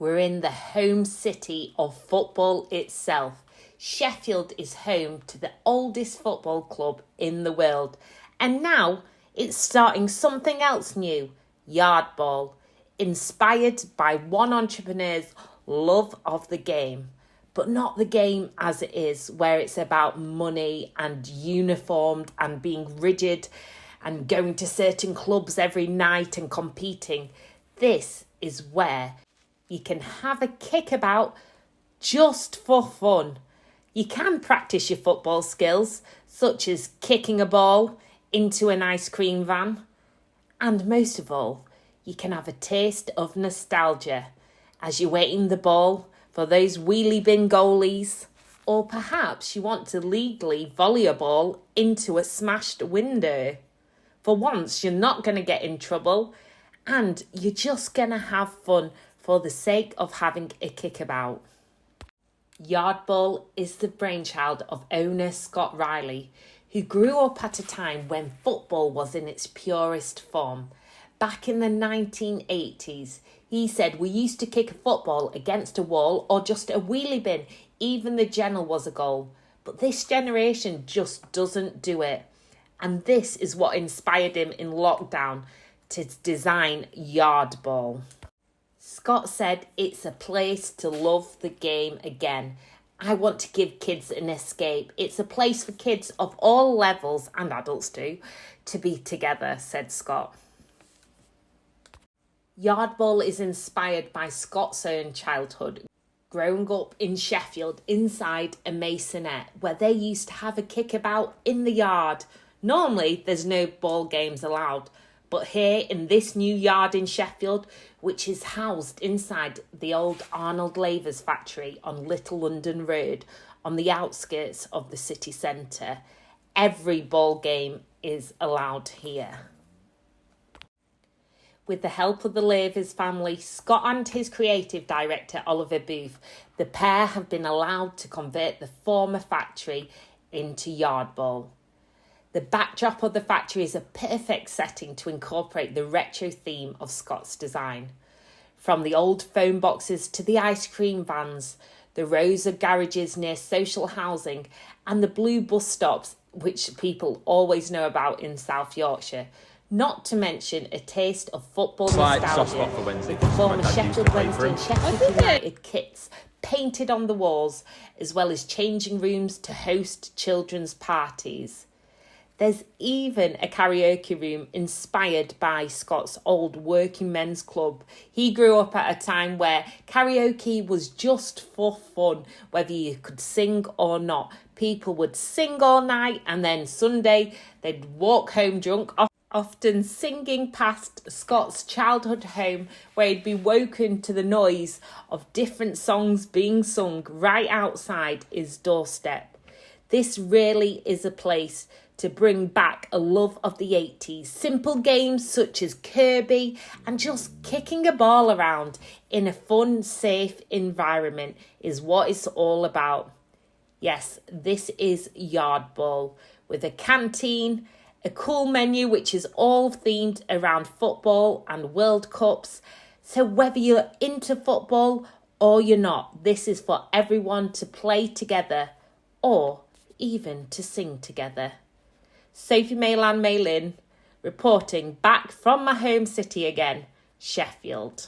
We're in the home city of football itself. Sheffield is home to the oldest football club in the world. And now it's starting something else new, Yard Ball, inspired by one entrepreneur's love of the game. But not the game as it is, where it's about money and uniformed and being rigid and going to certain clubs every night and competing. This is where you can have a kickabout just for fun. You can practice your football skills, such as kicking a ball into an ice cream van. And most of all, you can have a taste of nostalgia as you're waiting the ball for those wheelie bin goalies. Or perhaps you want to legally volley a ball into a smashed window. For once, you're not going to get in trouble and you're just going to have fun for the sake of having a kickabout. Yard Ball is the brainchild of owner Scott Riley, who grew up at a time when football was in its purest form. Back in the 1980s, he said we used to kick a football against a wall or just a wheelie bin. Even the general was a goal. But this generation just doesn't do it. And this is what inspired him in lockdown to design Yard Ball. Scott said it's a place to love the game again. I want to give kids an escape. It's a place for kids of all levels, and adults too, to be together, said Scott. Yard Ball is inspired by Scott's own childhood, growing up in Sheffield inside a masonette where they used to have a kickabout in the yard. Normally, there's no ball games allowed, but here in this new yard in Sheffield, which is housed inside the old Arnold Laver's factory on Little London Road, on the outskirts of the city centre, every ball game is allowed here. With the help of the Lavers family, Scott and his creative director Oliver Booth, the pair have been allowed to convert the former factory into Yard Ball. The backdrop of the factory is a perfect setting to incorporate the retro theme of Scott's design. From the old phone boxes to the ice cream vans, the rows of garages near social housing and the blue bus stops, which people always know about in South Yorkshire. Not to mention a taste of football nostalgia with the former Sheffield Wednesday and Sheffield United kits painted on the walls, as well as changing rooms to host children's parties. There's even a karaoke room inspired by Scott's old working men's club. He grew up at a time where karaoke was just for fun, whether you could sing or not. People would sing all night and then Sunday they'd walk home drunk, often singing past Scott's childhood home where he'd be woken to the noise of different songs being sung right outside his doorstep. This really is a place to bring back a love of the 80s. Simple games such as Kirby and just kicking a ball around in a fun, safe environment is what it's all about. Yes, this is Yard Ball with a canteen, a cool menu which is all themed around football and World Cups. So whether you're into football or you're not, this is for everyone to play together or even to sing together. Sophie Maylan Maylin, reporting back from my home city again, Sheffield.